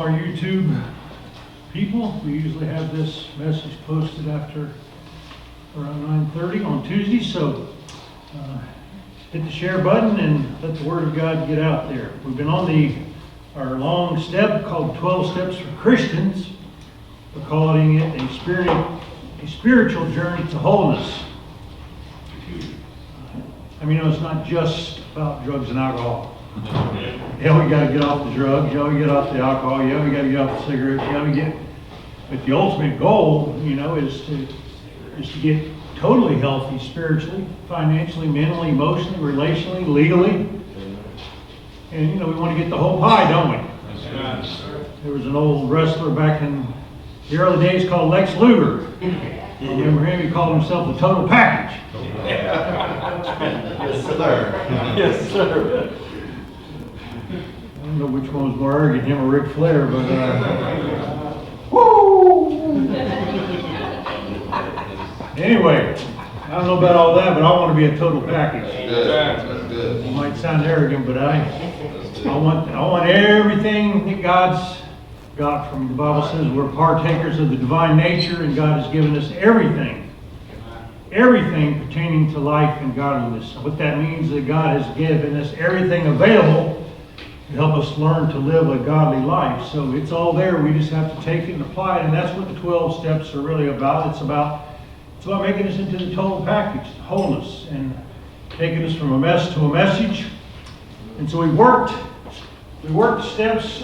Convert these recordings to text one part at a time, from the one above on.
our YouTube people. We usually have this message posted after around 9:30 on Tuesday, so hit the share button and let the Word of God get out there. We've been on our long step called 12 Steps for Christians. We're calling it a spiritual journey to wholeness. I mean, it's not just about drugs and alcohol. Yeah, we got to get off the drugs. Yeah, we get off the alcohol. Yeah, we got to get off the cigarettes. Yeah, but the ultimate goal, is to get totally healthy spiritually, financially, mentally, emotionally, relationally, legally. And, we want to get the whole pie, don't we? There was an old wrestler back in the early days called Lex Luger. Remember him? He called himself the total package. Yes, sir. Yes, sir. I don't know which one was more arrogant, him or Ric Flair, but woo! Anyway, I don't know about all that, but I want to be a total package. That's good. It might sound arrogant, but I want everything that God's got from me. The Bible says we're partakers of the divine nature, and God has given us everything pertaining to life and godliness. What that means is that God has given us everything available to help us learn to live a godly life. So it's all there. We just have to take it and apply it, and that's what the 12 steps are really about. It's about making us into the total package, wholeness, and taking us from a mess to a message. And so we worked steps.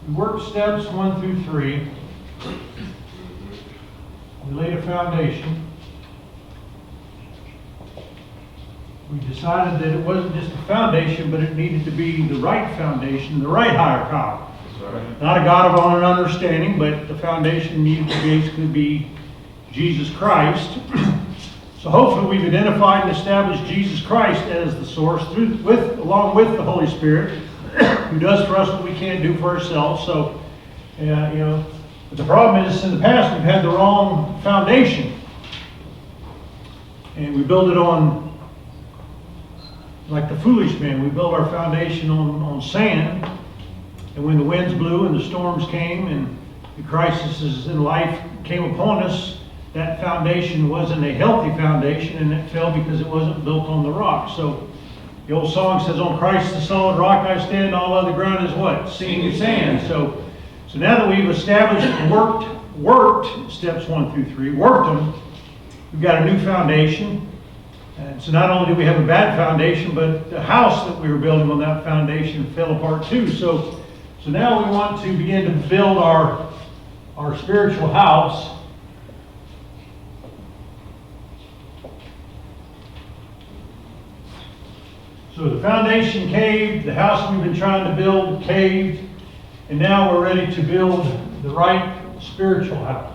We worked steps 1 through 3. We laid a foundation. We decided that it wasn't just a foundation, but it needed to be the right foundation, the right higher power. Right. Not a God of our own understanding, but the foundation needed to basically be Jesus Christ. So hopefully we've identified and established Jesus Christ as the source, along with the Holy Spirit, who does for us what we can't do for ourselves. So, but the problem is, in the past, we've had the wrong foundation. And we build it on, like the foolish man, we build our foundation on sand. And when the winds blew and the storms came and the crises in life came upon us, that foundation wasn't a healthy foundation, and it fell because it wasn't built on the rock. So the old song says, "On Christ the solid rock I stand, all other ground is what? Sinking sand." So now that we've established and worked steps 1 through 3, worked them, we've got a new foundation. And so not only do we have a bad foundation, but the house that we were building on that foundation fell apart too. So now we want to begin to build our spiritual house. So the foundation caved, the house we've been trying to build caved, and now we're ready to build the right spiritual house.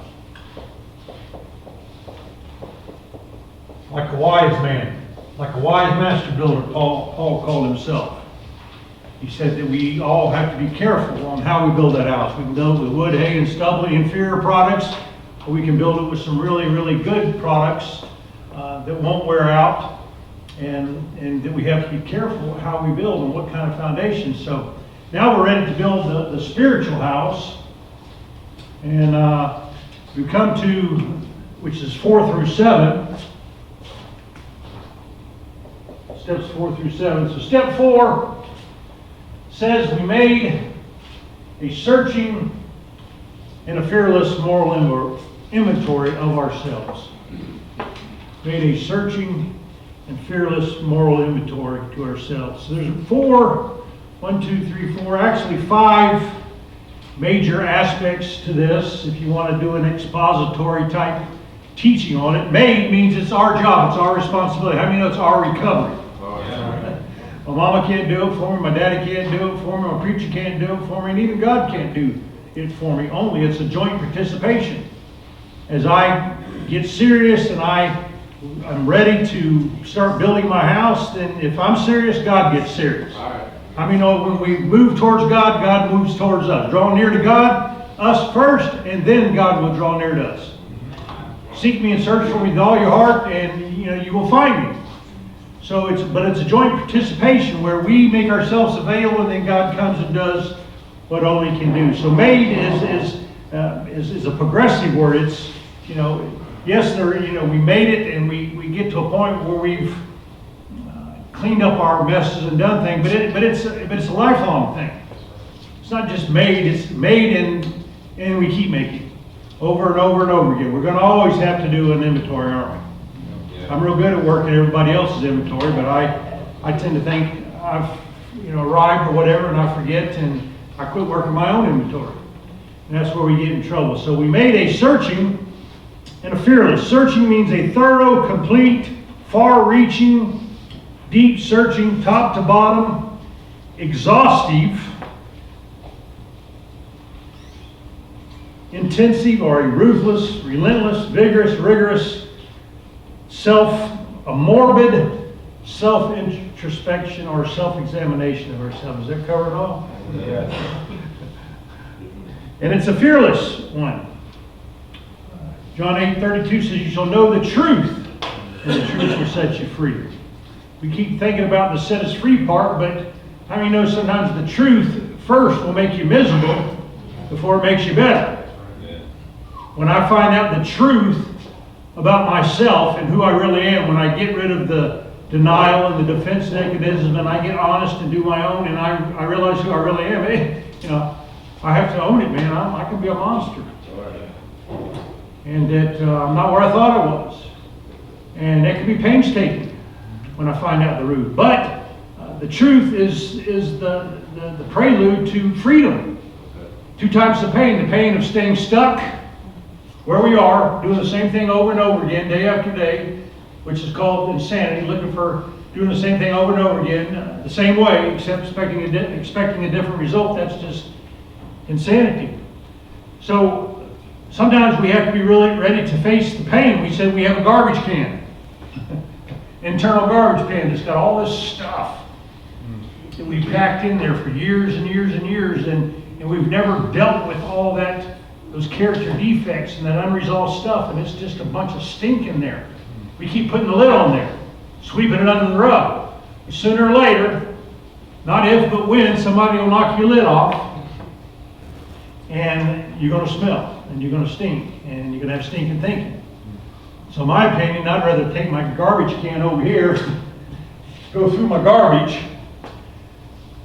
Like a wise man, like a wise master builder, Paul called himself. He said that we all have to be careful on how we build that house. We can build it with wood, hay, and stubble, inferior products, or we can build it with some really, really good products that won't wear out, and that we have to be careful how we build and what kind of foundation. So now we're ready to build the spiritual house, and we come to, which is 4 through 7. Steps 4 through 7. So step 4 says we made a searching and a fearless moral inventory of ourselves. Made a searching and fearless moral inventory to ourselves. So there's 5 major aspects to this. If you want to do an expository type teaching on it, made means it's our job, it's our responsibility. How many know it's our recovery? My mama can't do it for me, my daddy can't do it for me, my preacher can't do it for me, and even God can't do it for me. Only it's a joint participation. As I get serious and I'm ready to start building my house, then if I'm serious, God gets serious. I mean, when we move towards God, God moves towards us. Draw near to God, us first, and then God will draw near to us. Seek me and search for me with all your heart, and you will find me. So it's a joint participation where we make ourselves available and then God comes and does what only He can do. So made is a progressive word. It's, yes, we made it and we get to a point where we've cleaned up our messes and done things, but it's a lifelong thing. It's not just made, it's made and we keep making over and over and over again. We're going to always have to do an inventory, aren't we? Yeah. I'm real good at working everybody else's inventory, but I tend to think I've arrived or whatever and I forget and I quit working my own inventory. And that's where we get in trouble. So we made a searching and a fearless. Searching means a thorough, complete, far-reaching, deep searching, top to bottom, exhaustive, intensive or a ruthless, relentless, vigorous, rigorous, a morbid self-introspection or self-examination of ourselves. Does that cover it all? Yeah. And it's a fearless one. John 8:32 says, "You shall know the truth, and the truth will set you free." We keep thinking about the set us free part, but how many know sometimes the truth first will make you miserable before it makes you better? When I find out the truth about myself and who I really am, when I get rid of the denial and the defense mechanism and I get honest and do my own and I realize who I really am, I have to own it, man. I can be a monster. And that I'm not where I thought I was. And that can be painstaking when I find out the root. But the truth is the prelude to freedom. 2 times the pain of staying stuck where we are, doing the same thing over and over again, day after day, which is called insanity, looking for doing the same thing over and over again, the same way, except expecting a different result. That's just insanity. So sometimes we have to be really ready to face the pain. We said we have a garbage can, internal garbage can that's got all this stuff that we packed in there for years and years and years, and we've never dealt with all that, those character defects and that unresolved stuff, and it's just a bunch of stink in there. We keep putting the lid on there, sweeping it under the rug. Sooner or later, not if but when, somebody will knock your lid off, and you're going to smell, and you're going to stink, and you're going to have stinking thinking. So in my opinion, I'd rather take my garbage can over here, go through my garbage,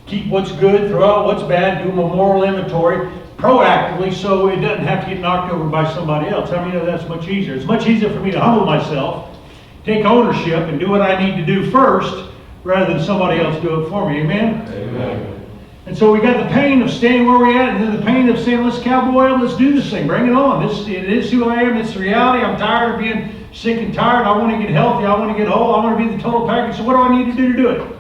keep what's good, throw out what's bad, do my moral inventory proactively so it doesn't have to get knocked over by somebody else. I mean, that's much easier. It's much easier for me to humble myself, take ownership, and do what I need to do first rather than somebody else do it for me. Amen? Amen. And so we got the pain of staying where we're at, and then the pain of saying, let's cowboy up, let's do this thing, bring it on. It is who I am, it's the reality. I'm tired of being sick and tired. I want to get healthy, I want to get whole, I want to be the total package. So what do I need to do it?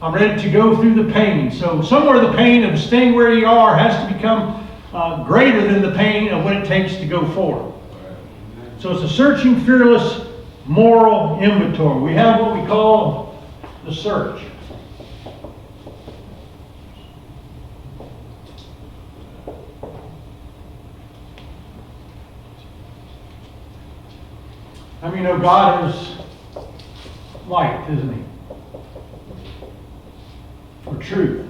I'm ready to go through the pain. So somewhere the pain of staying where you are has to become greater than the pain of what it takes to go forward. So it's a searching, fearless, moral inventory. We have what we call the search. I mean, God is light, isn't He? For truth.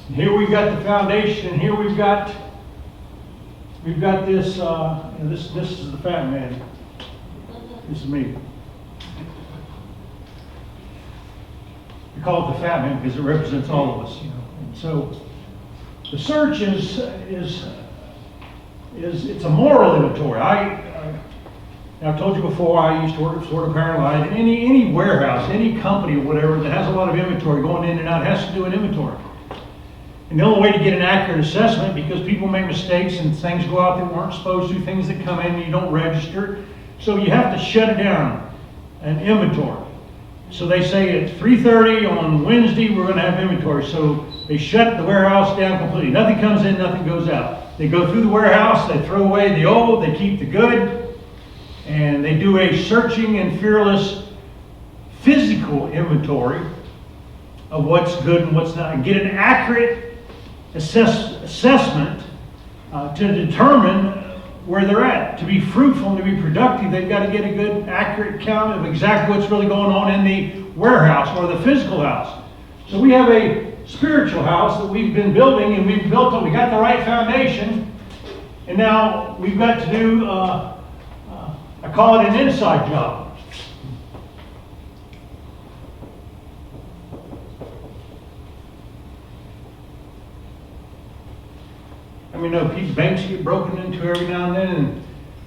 And here we've got the foundation, and here we've got this. This is the fat man. This is me. We call it the fat man because it represents all of us, And so the search is it's a moral inventory. I've told you before, I used to work at Florida Paralyzed. Any warehouse, any company or whatever that has a lot of inventory going in and out has to do an inventory. And the only way to get an accurate assessment, because people make mistakes and things go out that weren't supposed to, things that come in and you don't register. So you have to shut it down, an inventory. So they say at 3:30 on Wednesday, we're going to have inventory. So they shut the warehouse down completely. Nothing comes in, nothing goes out. They go through the warehouse, they throw away the old, they keep the good. And they do a searching and fearless physical inventory of what's good and what's not, and get an accurate assessment to determine where they're at. To be fruitful and to be productive, they've got to get a good, accurate count of exactly what's really going on in the warehouse or the physical house. So we have a spiritual house that we've been building, and we've built it. We got the right foundation, and now we've got to do, I call it an inside job. I mean, banks get broken into every now and then, and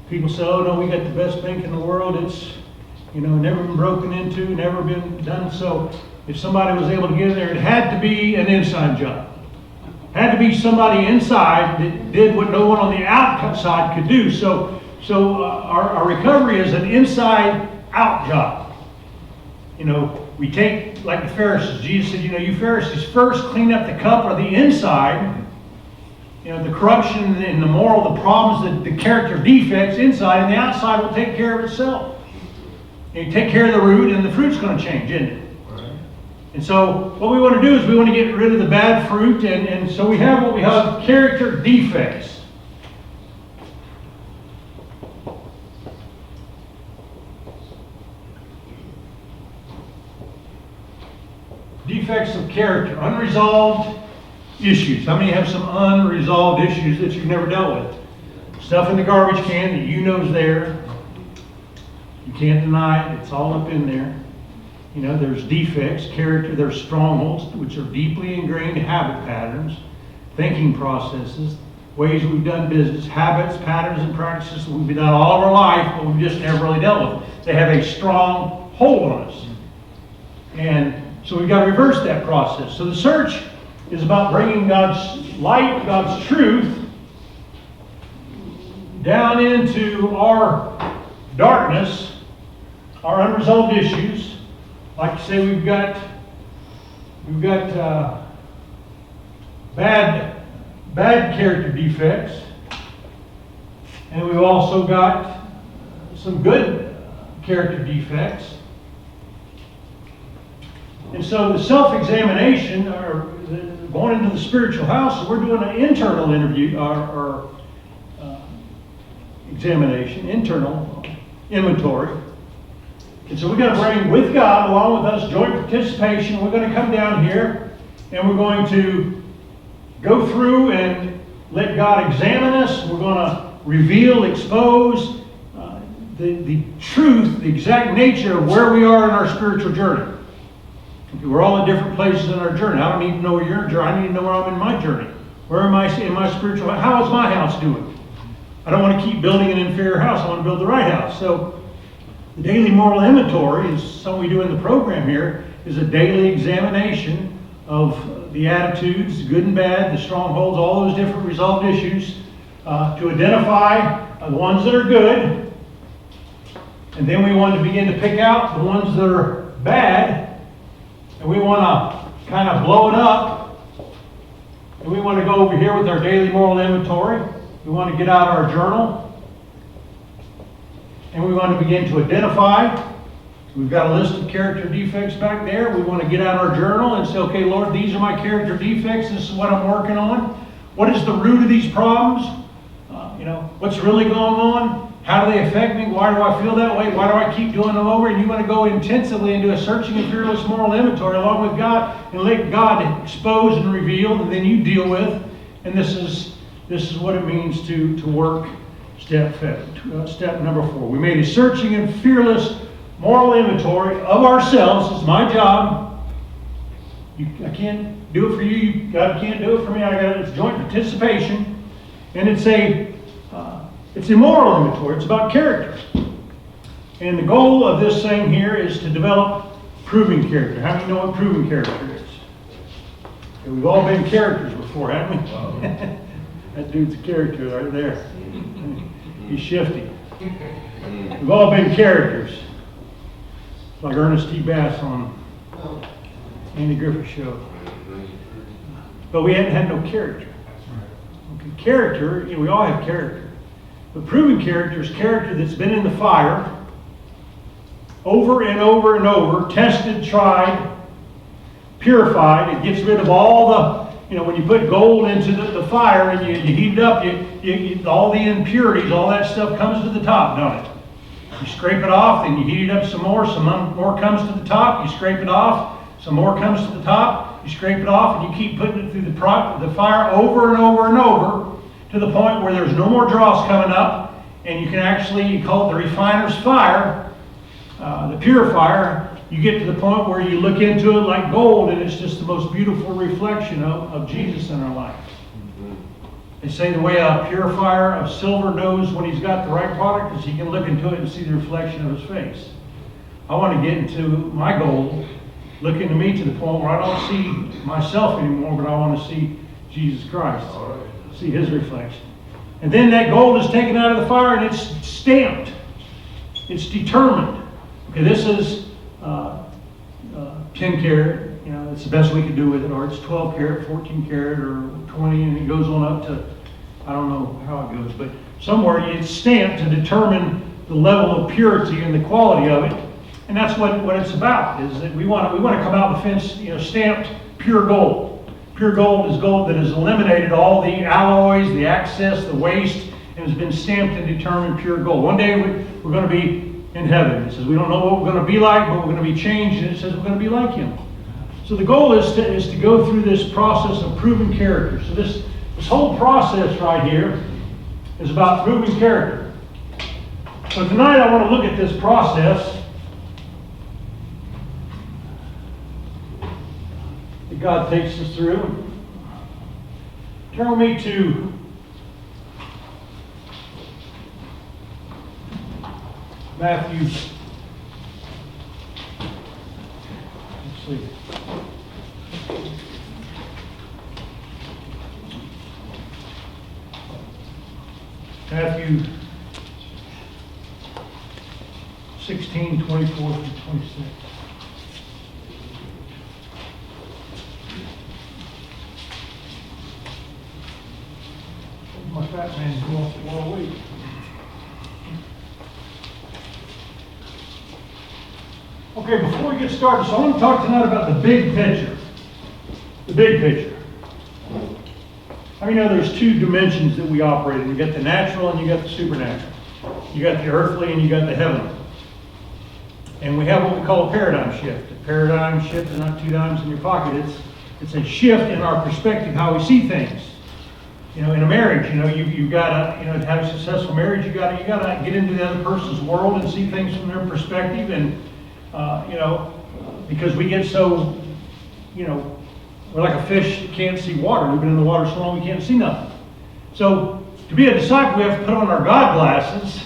people say, oh no, we got the best bank in the world. It's, never been broken into, never been done. So if somebody was able to get in there, it had to be an inside job. Had to be somebody inside that did what no one on the outside could do. So our recovery is an inside out job. We take, like the Pharisees. Jesus said, you Pharisees first clean up the cup or the inside, the corruption and the moral, the problems, the character defects inside, and the outside will take care of itself. And you take care of the root, and the fruit's going to change, isn't it? Right. And so what we want to do is we want to get rid of the bad fruit, and so we have what we have character defects. Defects of character, unresolved issues. How many have some unresolved issues that you've never dealt with? Stuff in the garbage can that is there. You can't deny it. It's all up in there. There's defects, character, there's strongholds, which are deeply ingrained habit patterns, thinking processes, ways we've done business, habits, patterns, and practices that we've done all of our life, but we've just never really dealt with. They have a strong hold on us. And so we've got to reverse that process. So the search is about bringing God's light, God's truth, down into our darkness, our unresolved issues. Like to say we've got bad character defects, and we've also got some good character defects. And so the self-examination, or going into the spiritual house, we're doing an internal interview, or examination, internal inventory. And so we're going to bring with God, along with us, joint participation. We're going to come down here, and we're going to go through and let God examine us. We're going to reveal, expose the truth, the exact nature of where we are in our spiritual journey. We're all in different places in our journey. I don't need to know where you're in your journey. I need to know where I'm in my journey. Where am I in my spiritual life? How is my house doing? I don't want to keep building an inferior house. I want to build the right house. So the daily moral inventory is something we do in the program here, is a daily examination of the attitudes, good and bad, the strongholds, all those different resolved issues, to identify the ones that are good. And then we want to begin to pick out the ones that are bad. And we want to kind of blow it up. And we want to go over here with our daily moral inventory. We want to get out our journal. And we want to begin to identify. We've got a list of character defects back there. We want to get out our journal and say, okay, Lord, these are my character defects. This is what I'm working on. What is the root of these problems? What's really going on? How do they affect me? Why do I feel that way? Why do I keep doing them over? And you want to go intensively into a searching and fearless moral inventory along with God, and let God expose and reveal, and then you deal with. And this is what it means to work step number 4. We made a searching and fearless moral inventory of ourselves. It's my job. I can't do it for you. God can't do it for me. It's joint participation, and it's a moral inventory. It's about character. And the goal of this thing here is to develop proven character. How many know what proven character is? And we've all been characters before, haven't we? That dude's a character right there. He's shifty. We've all been characters. Like Ernest T. Bass on Andy Griffith Show. But we hadn't had no character. Okay, character, we all have character. But proven character is character that's been in the fire over and over and over, tested, tried, purified. It gets rid of all the when you put gold into the fire and you heat it up, all the impurities, all that stuff comes to the top, don't it? You scrape it off, then you heat it up some more comes to the top, you scrape it off, some more comes to the top, you scrape it off, and you keep putting it through the fire over and over and over to the point where there's no more dross coming up, and you can actually, you call it the refiner's fire, the purifier. You get to the point where you look into it like gold, and it's just the most beautiful reflection of Jesus in our life. They say the way a purifier of silver knows when he's got the right product is he can look into it and see the reflection of his face. I want to get into my gold, look into me to the point where I don't see myself anymore, but I want to see Jesus Christ, see his reflection. And then that gold is taken out of the fire and it's stamped. It's determined. Okay, this is 10 carat, it's the best we could do with it, or it's 12 carat, 14 carat, or 20, and it goes on up to, I don't know how it goes, but somewhere it's stamped to determine the level of purity and the quality of it. And that's what it's about, is that we want to come out the fence, stamped pure gold. Pure gold is gold that has eliminated all the alloys, the excess, the waste, and has been stamped and determined pure gold. One day we're going to be in heaven. It says we don't know what we're going to be like, but we're going to be changed, and it says we're going to be like him. So the goal is to go through this process of proving character. So this whole process right here is about proving character. So tonight I want to look at this process that God takes us through. Turn with me to Matthew. Let's see. Matthew 16, 24 through 26. My fat man's going off the wall week. Okay, before we get started, so I want to talk tonight about the big picture. The big picture. I mean, there's two dimensions that we operate in. You got the natural and you got the supernatural. You got the earthly and you got the heavenly. And we have what we call a paradigm shift. A paradigm shift is not 2 dimes in your pocket. It's a shift in our perspective, how we see things. In a marriage, you've got to, to have a successful marriage, you got to get into the other person's world and see things from their perspective. And because we get so, we're like a fish that can't see water. We've been in the water so long we can't see nothing. So to be a disciple, we have to put on our God glasses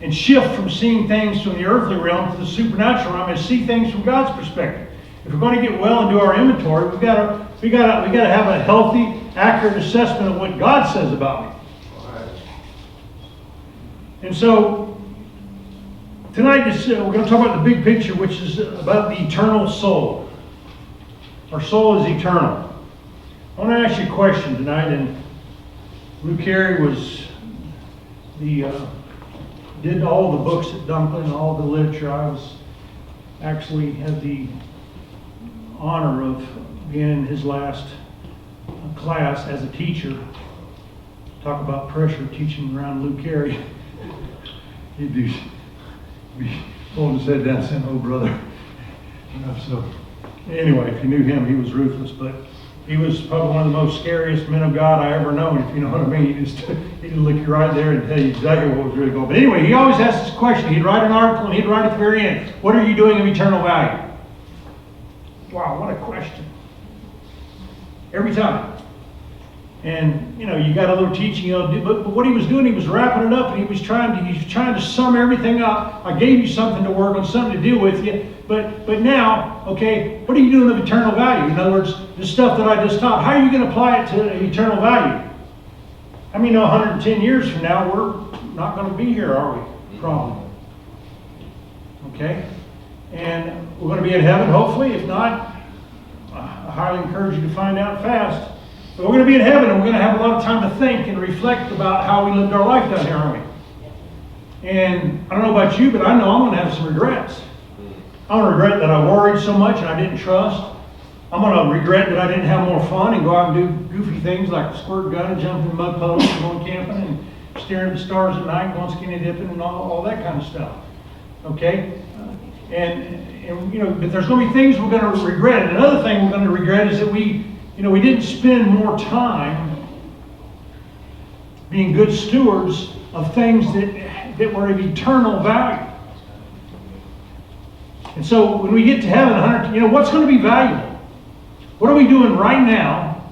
and shift from seeing things from the earthly realm to the supernatural realm and see things from God's perspective. If we're going to get well and do our inventory, we got to have a healthy, accurate assessment of what God says about me. And so tonight we're going to talk about the big picture, which is about the eternal soul. Our soul is eternal. I want to ask you a question tonight, and Luke Carey did all the books at Dunklin, all the literature. I actually had the honor of being in his last class as a teacher. Talk about pressure teaching around Luke Carey. He'd be holding his head down saying, "Oh, brother." So anyway, if you knew him, he was ruthless, but he was probably one of the most scariest men of God I ever known, if you know what I mean. He'd look you right there and tell you exactly what was really going on. But anyway, he always asked this question. He'd write an article and he'd write at the very end, "What are you doing of eternal value?" Wow, what a question. Every time. And, you got a little teaching, but what he was doing, he was wrapping it up, and he was trying to sum everything up. I gave you something to work on, something to deal with you, but now, okay, what are you doing of eternal value? In other words, the stuff that I just taught, how are you going to apply it to eternal value? I mean, 110 years from now, we're not going to be here, are we? Probably. Okay? And we're going to be in heaven, hopefully. If not, I highly encourage you to find out fast. But we're going to be in heaven, and we're going to have a lot of time to think and reflect about how we lived our life down here, aren't we? And I don't know about you, but I know I'm going to have some regrets. I'm going to regret that I worried so much and I didn't trust. I'm going to regret that I didn't have more fun and go out and do goofy things like squirt gun and jump in mud puddles and going camping and staring at the stars at night, going skinny dipping and all that kind of stuff. Okay? And you know, but there's going to be things we're going to regret. And another thing we're going to regret is that we didn't spend more time being good stewards of things that were of eternal value. And so when we get to heaven, what's going to be valuable? What are we doing right now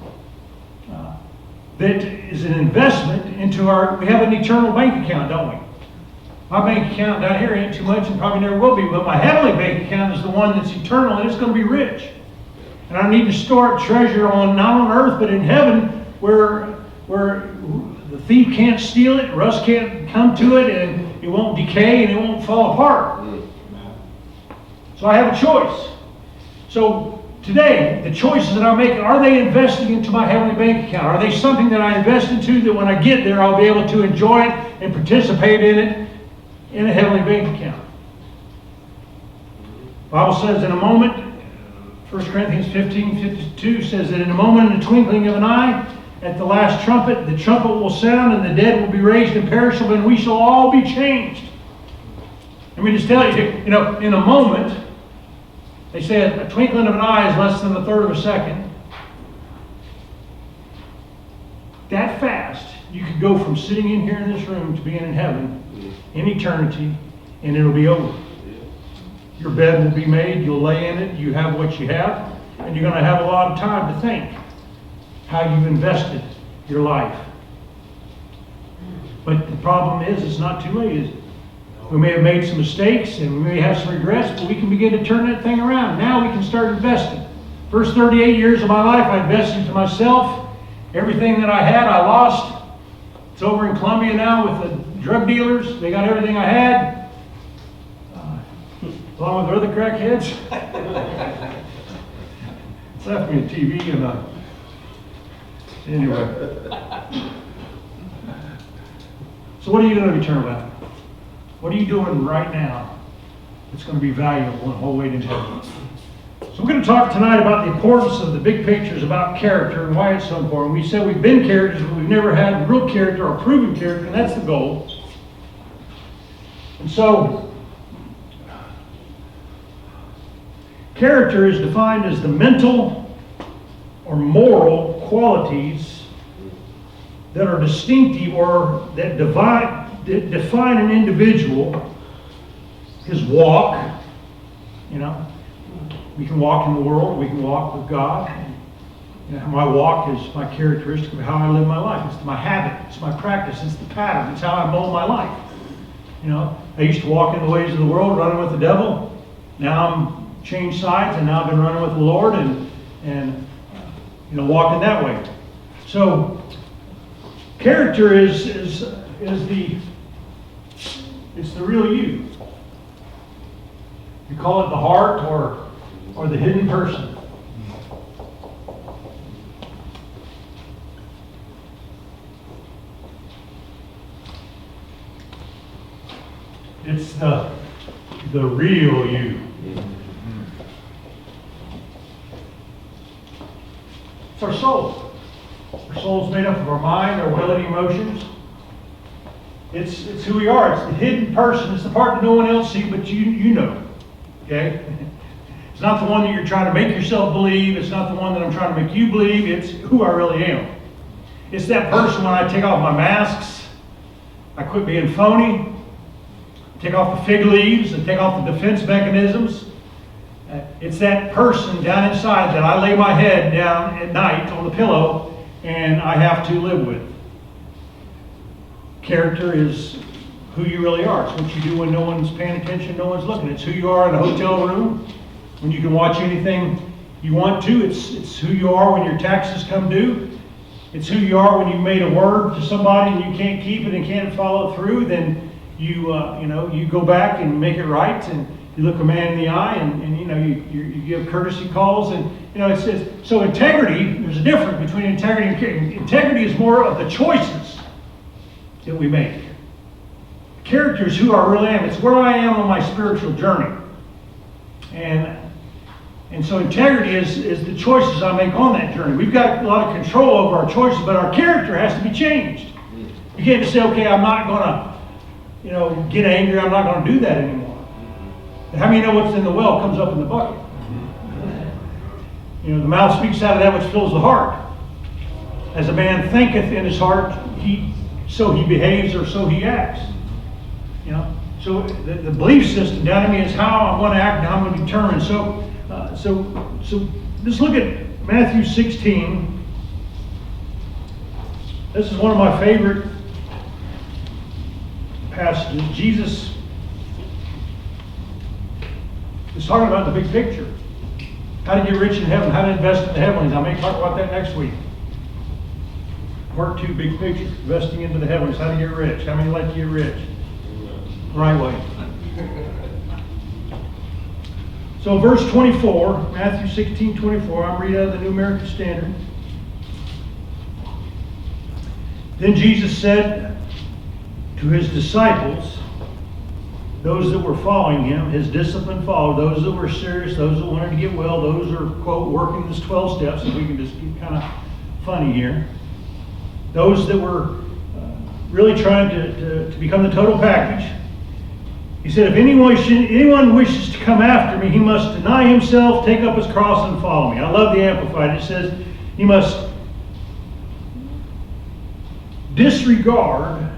that is an investment into we have an eternal bank account, don't we? My bank account down here ain't too much and probably never will be, but my heavenly bank account is the one that's eternal and it's going to be rich. And I need to store up treasure not on earth, but in heaven where the thief can't steal it, rust can't come to it, and it won't decay and it won't fall apart. So I have a choice. So today, the choices that I'm making, are they investing into my heavenly bank account? Are they something that I invest into that when I get there, I'll be able to enjoy it and participate in it in a heavenly bank account? The Bible says in a moment, 1 Corinthians 15:52 says that in a moment, in the twinkling of an eye, at the last trumpet, the trumpet will sound and the dead will be raised imperishable and we shall all be changed. Let me just tell you, in a moment, they say a twinkling of an eye is less than a third of a second. That fast, you could go from sitting in here in this room to being in heaven in eternity, and it'll be over. Your bed will be made, you'll lay in it, you have what you have, and you're going to have a lot of time to think how you've invested your life. But the problem is, it's not too late, is it? We may have made some mistakes and we may have some regrets, but we can begin to turn that thing around. Now we can start investing. First 38 years of my life, I invested into myself. Everything that I had, I lost. It's over in Colombia now with the drug dealers. They got everything I had, along with other crackheads. It's left me a TV and anyway. So what are you going to return with? What are you doing right now that's going to be valuable and hold weight in heaven? So we're going to talk tonight about the importance of the big pictures about character and why it's so important. We said we've been characters, but we've never had real character or proven character, and that's the goal. And so, character is defined as the mental or moral qualities that are distinctive or that define an individual, his walk. We can walk in the world, we can walk with God. My walk is my characteristic of how I live my life. It's my habit, it's my practice, it's the pattern, it's how I mold my life. I used to walk in the ways of the world, running with the devil. Now I'm changed sides, and now I've been running with the Lord and walking that way. So character is the real you. You call it the heart or the hidden person. It's the real you. It's our soul. Our soul's made up of our mind, our will, and emotions. It's who we are. It's the hidden person. It's the part that no one else sees, but you know. Okay? It's not the one that you're trying to make yourself believe. It's not the one that I'm trying to make you believe. It's who I really am. It's that person when I take off my masks, I quit being phony, take off the fig leaves, and take off the defense mechanisms. It's that person down inside that I lay my head down at night on the pillow and I have to live with. Character is who you really are. It's what you do when no one's paying attention, no one's looking. It's who you are in a hotel room when you can watch anything you want to. It's who you are when your taxes come due. It's who you are when you made a word to somebody and you can't keep it and can't follow through. Then you go back and make it right, and you look a man in the eye, and you give courtesy calls, and it's so integrity. There's a difference between integrity and character. Integrity is more of the choices that we make. Character is who I really am. It's where I am on my spiritual journey. And And so integrity is the choices I make on that journey. We've got a lot of control over our choices, but our character has to be changed. You can't just say, okay, I'm not going to, get angry. I'm not going to do that anymore. How many know what's in the well comes up in the bucket? The mouth speaks out of that which fills the heart. As a man thinketh in his heart, so he behaves or so he acts. So the belief system down in me is how I'm going to act and how I'm going to determine. So let's look at Matthew 16. This is one of my favorite passages. Jesus is talking about the big picture. How to get rich in heaven, how to invest in the heavenlies. I may talk about that next week. Part 2, big picture, investing into the heavenlies, how to get rich. How many like to get rich? Right way. So verse 24, Matthew 16:24, I'm reading out of the New American Standard. Then Jesus said to his disciples, those that were following him, his discipline followed, those that were serious, those that wanted to get well, those that are, quote, working this 12 steps, if we can just get kind of funny here. Those that were really trying to become the total package. He said, if anyone wishes to come after me, he must deny himself, take up his cross, and follow me. I love the Amplified. It says he must disregard,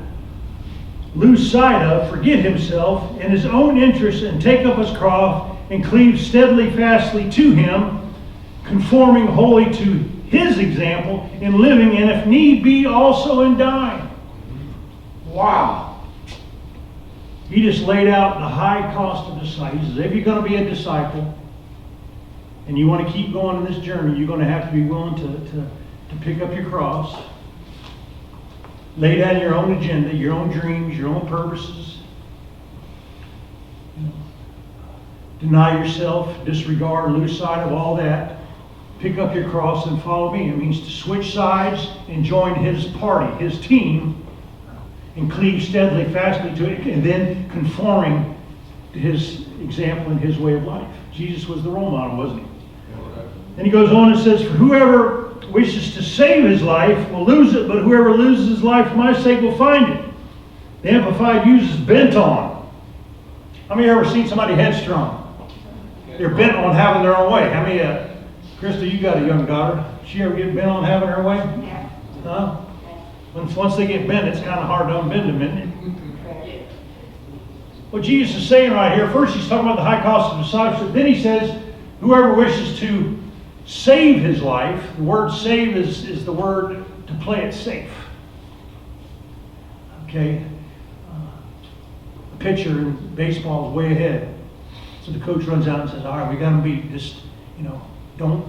lose sight of, forget himself in his own interest, and take up his cross and cleave steadily, fastly to him, conforming wholly to his example in living, and if need be, also in dying. Wow. He just laid out the high cost of disciples. He says, if you're going to be a disciple and you want to keep going in this journey, you're going to have to be willing to pick up your cross, lay down your own agenda, your own dreams, your own purposes. Deny yourself, disregard, lose sight of all that. Pick up your cross and follow me. It means to switch sides and join his party, his team, and cleave steadily, fastly to it, and then conforming to his example and his way of life. Jesus was the role model, wasn't he? And he goes on and says, for whoever wishes to save his life will lose it, but whoever loses his life for my sake will find it. The Amplified uses bent on. How many of you ever seen somebody headstrong? They're bent on having their own way. How many, Krista, you got a young daughter. She ever get bent on having her way? Yeah. Huh? Once they get bent, it's kind of hard to unbend them, isn't it? What Jesus is saying right here, first he's talking about the high cost of discipleship. Then he says, whoever wishes to save his life, the word save is the word to play it safe. Okay? The pitcher in baseball is way ahead. So the coach runs out and says, all right, we got him beat. Just, don't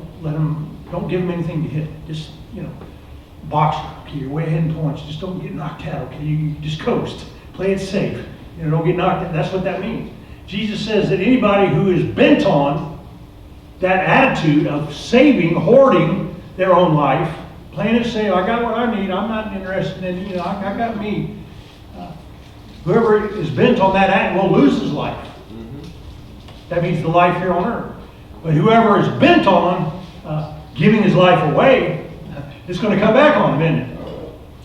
give him anything to hit. Just, boxer, okay, you're way ahead in points. Just don't get knocked out, okay? You just coast. Play it safe. Don't get knocked out. That's what that means. Jesus says that anybody who is bent on that attitude of saving, hoarding their own life, playing it safe, I got what I need, I'm not interested in, I got me. Whoever is bent on that act will lose his life. That means the life here on earth. But whoever is bent on giving his life away, it's going to come back on him, isn't it?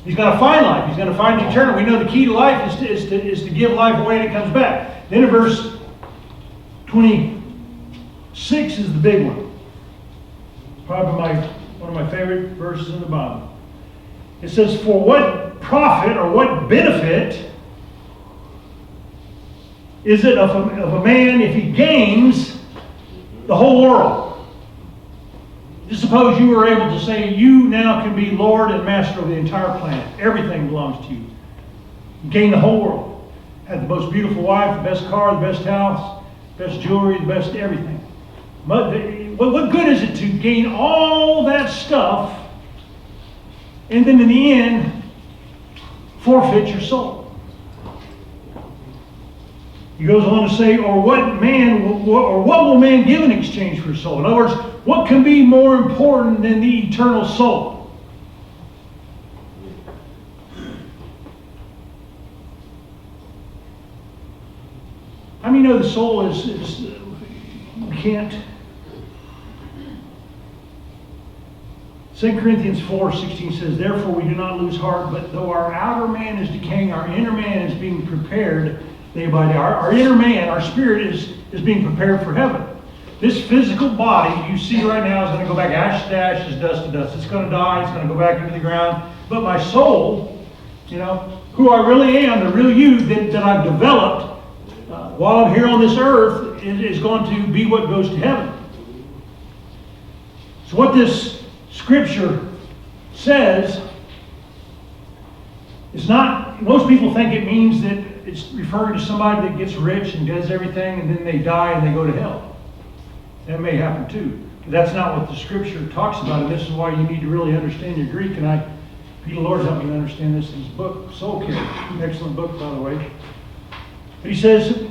He's going to find life. He's going to find eternal. We know the key to life is to give life away and it comes back. Then in verse 26 is the big one. Probably one of my favorite verses in the Bible. It says, for what profit or what benefit is it of a man if he gains the whole world? Just suppose you were able to say, you now can be Lord and Master of the entire planet. Everything belongs to you. You gain the whole world. Have the most beautiful wife, the best car, the best house, best jewelry, the best everything. What good is it to gain all that stuff and then in the end forfeit your soul? He goes on to say, or what will man give in exchange for his soul? In other words, what can be more important than the eternal soul? How many know the soul is you can't 2 Corinthians 4:16 says, therefore we do not lose heart, but though our outer man is decaying, our inner man is being prepared day by day. Our inner man, our spirit is being prepared for heaven. This physical body you see right now is going to go back ash to ashes, dust to dust. It's going to die, it's going to go back into the ground. But my soul, who I really am, the real you that I've developed while I'm here on this earth is going to be what goes to heaven. So what this Scripture says is not, most people think it means that it's referring to somebody that gets rich and does everything and then they die and they go to hell. That may happen too. But that's not what the Scripture talks about, and this is why you need to really understand your Greek. And I pray the Lord help me to understand this in his book, Soul Care. Excellent book, by the way. But he says,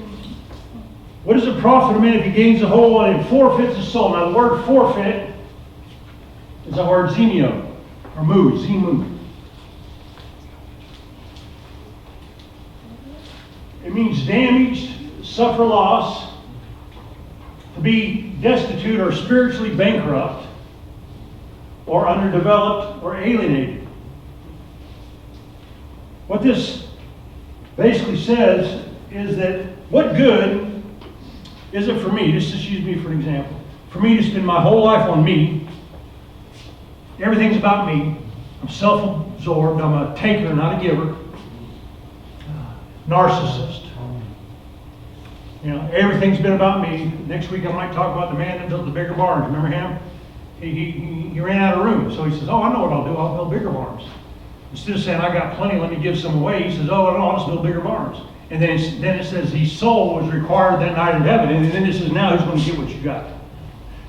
what does it profit a man if he gains the whole world and forfeits his soul? Now the word forfeit is the word zemio, or zimu. It means damaged, suffer loss, to be destitute or spiritually bankrupt, or underdeveloped or alienated. What this basically says is that what good is it for me, just use me for an example, for me to spend my whole life on me. Everything's about me. I'm self-absorbed. I'm a taker, not a giver. Narcissist. Everything's been about me. Next week I might talk about the man that built the bigger barns. Remember him? He ran out of room. So he says, I know what I'll do. I'll build bigger barns. Instead of saying, I got plenty, let me give some away, he says, I'll just build bigger barns. And then it says his soul was required that night in heaven. And then it says, now who's going to get what you got?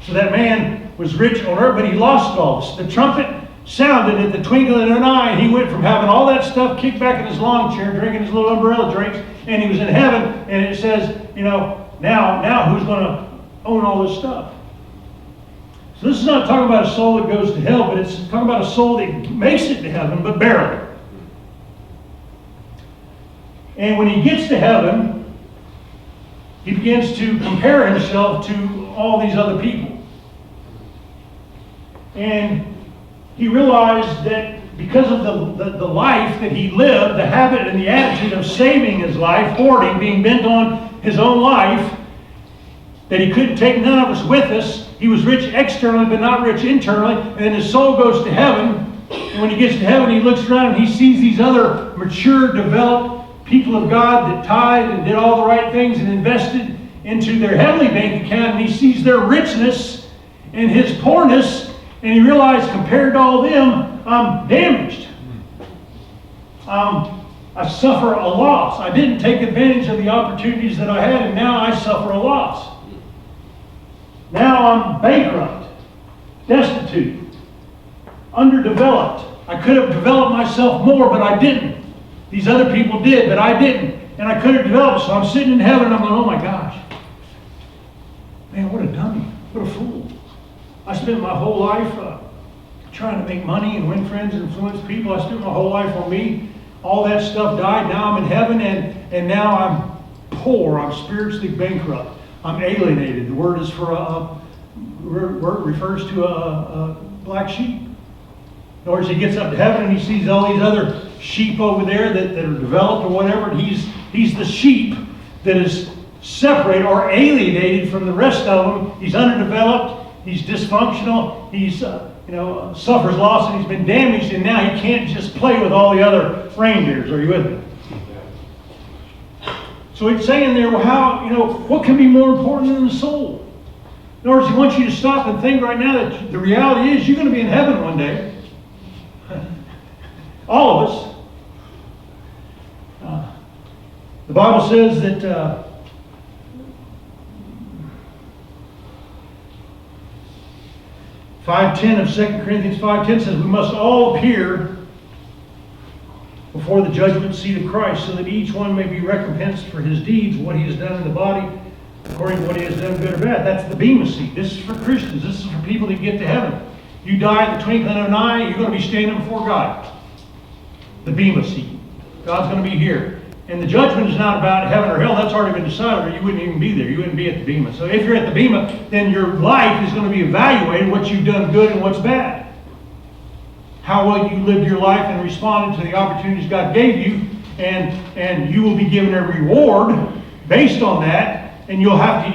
So that man was rich on earth, but he lost all this. The trumpet sounded at the twinkling of an eye, and he went from having all that stuff kicked back in his lawn chair, drinking his little umbrella drinks, and he was in heaven, and it says, now who's going to own all this stuff? So this is not talking about a soul that goes to hell, but it's talking about a soul that makes it to heaven, but barely. And when he gets to heaven, he begins to compare himself to all these other people. And he realized that because of the life that he lived, the habit and the attitude of saving his life, hoarding, being bent on his own life, that he couldn't take none of us with us. He was rich externally, but not rich internally. And then his soul goes to heaven. And when he gets to heaven, he looks around and he sees these other mature, developed people of God that tithed and did all the right things and invested into their heavenly bank account. And he sees their richness and his poorness. And he realized, compared to all them, I'm damaged. I suffer a loss. I didn't take advantage of the opportunities that I had, and now I suffer a loss. Now I'm bankrupt, destitute, underdeveloped. I could have developed myself more, but I didn't. These other people did, but I didn't. And I could have developed, so I'm sitting in heaven and I'm going, oh my gosh. Man, what a dummy. What a fool. I spent my whole life trying to make money and win friends and influence people. I spent my whole life on me. All that stuff died. Now I'm in heaven, and now I'm poor. I'm spiritually bankrupt. I'm alienated. The word is for word refers to a black sheep. In other words, he gets up to heaven and he sees all these other sheep over there that are developed or whatever. And he's the sheep that is separated or alienated from the rest of them. He's underdeveloped. He's dysfunctional. He's suffers loss, and he's been damaged, and now he can't just play with all the other reindeers. Are you with me? So it's saying there, well, what can be more important than the soul? In other words, he wants you to stop and think right now that the reality is you're going to be in heaven one day. All of us. The Bible says that 5:10 of 2 Corinthians 5:10 says we must all appear before the judgment seat of Christ, so that each one may be recompensed for his deeds, what he has done in the body, according to what he has done, good or bad. That's the bema seat. This is for Christians. This is for people that get to heaven. You die at the twinkling of an eye, you're going to be standing before God. The bema seat. God's going to be here. And the judgment is not about heaven or hell. That's already been decided, or you wouldn't even be there. You wouldn't be at the bema. So if you're at the bema, then your life is going to be evaluated, what you've done good and what's bad. how well you lived your life and responded to the opportunities God gave you, and you will be given a reward based on that, and you'll have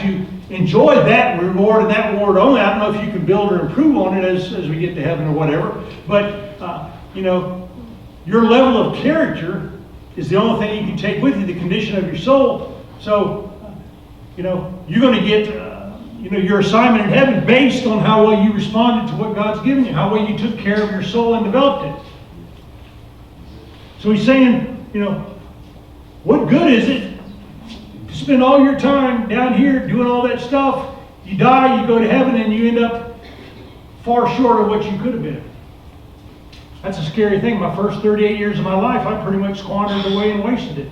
to enjoy that reward and that reward only. I don't know if you can build or improve on it as we get to heaven or whatever, but your level of character is the only thing you can take with you, the condition of your soul. So, you're going to get, your assignment in heaven based on how well you responded to what God's given you, how well you took care of your soul and developed it. So he's saying, what good is it to spend all your time down here doing all that stuff? You die, you go to heaven, and you end up far short of what you could have been. That's a scary thing. My first 38 years of my life, I pretty much squandered away and wasted it.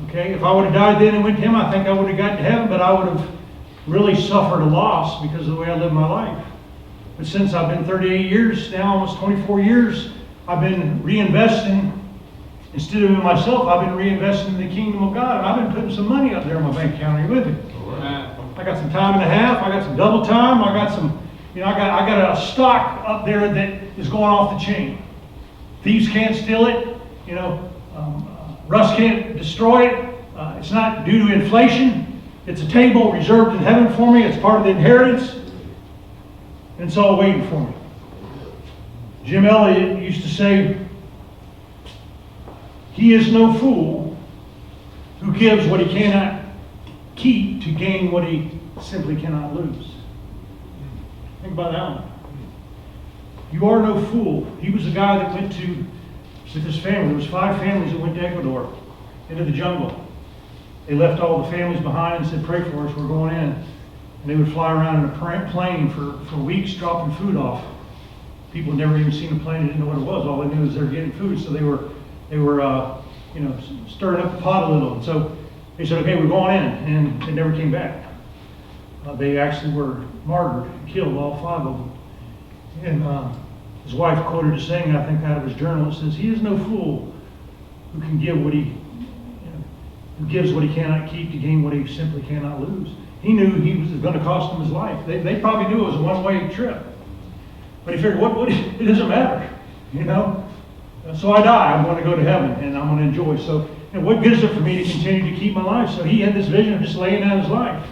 Okay, if I would have died then and went to him, I think I would have gotten to heaven, but I would have really suffered a loss because of the way I lived my life. But since I've been 38 years, now almost 24 years, I've been reinvesting. Instead of in myself, I've been reinvesting in the kingdom of God, and I've been putting some money up there in my bank account. Are you with me? I got some time and a half. I got some double time. I got some, I got a stock up there that is going off the chain. Thieves can't steal it. Rust can't destroy it. It's not due to inflation. It's a table reserved in heaven for me. It's part of the inheritance. And it's all waiting for me. Jim Elliot used to say, "He is no fool who gives what he cannot keep to gain what he simply cannot lose." Think about that one. You are no fool. He was a guy that went with his family. There was 5 families that went to Ecuador, into the jungle. They left all the families behind and said, "Pray for us, we're going in." And they would fly around in a plane for weeks dropping food off. People had never even seen a plane, they didn't know what it was. All they knew was they were getting food, so they were stirring up the pot a little. And so they said, "Okay, we're going in," and they never came back. They actually were martyred, killed, all 5 of them. And his wife quoted a saying, I think, out of his journal. It says, "He is no fool who can give who gives what he cannot keep to gain what he simply cannot lose." He knew he was going to cost him his life. They probably knew it was a one-way trip, but he figured, what it doesn't matter, So I die. I'm going to go to heaven, and I'm going to enjoy. So, what good is it for me to continue to keep my life? So he had this vision of just laying down his life.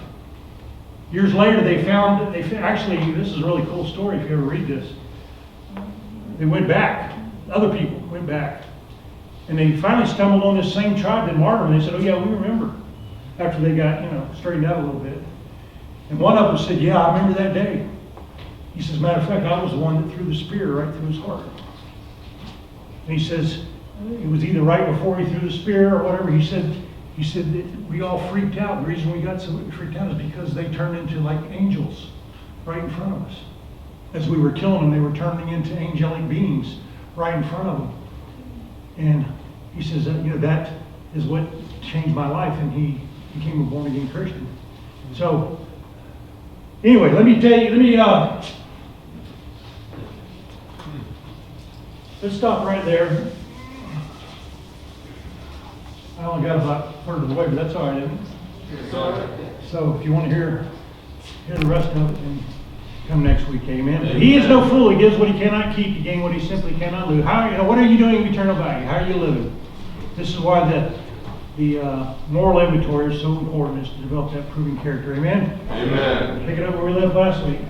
Years later, actually, this is a really cool story if you ever read this. They went back. Other people went back. And they finally stumbled on this same tribe that martyred them. They said, "Oh yeah, we remember." After they got, straightened out a little bit. And one of them said, "Yeah, I remember that day." He says, "Matter of fact, I was the one that threw the spear right through his heart." And he says, it was either right before he threw the spear or whatever. He said that we all freaked out. The reason we got so freaked out is because they turned into like angels right in front of us. As we were killing them, they were turning into angelic beings right in front of them. And he says that is what changed my life, and he became a born-again Christian. So anyway, let's stop right there. I only got about a third of the way, but that's all right, isn't it? So if you want to hear the rest of it, then come next week, amen. But he is no fool. He gives what he cannot keep to gain what he simply cannot lose. What are you doing of eternal value? How are you living? This is why the moral inventory is so important, is to develop that proven character. Amen? Amen. Pick it up where we left last week.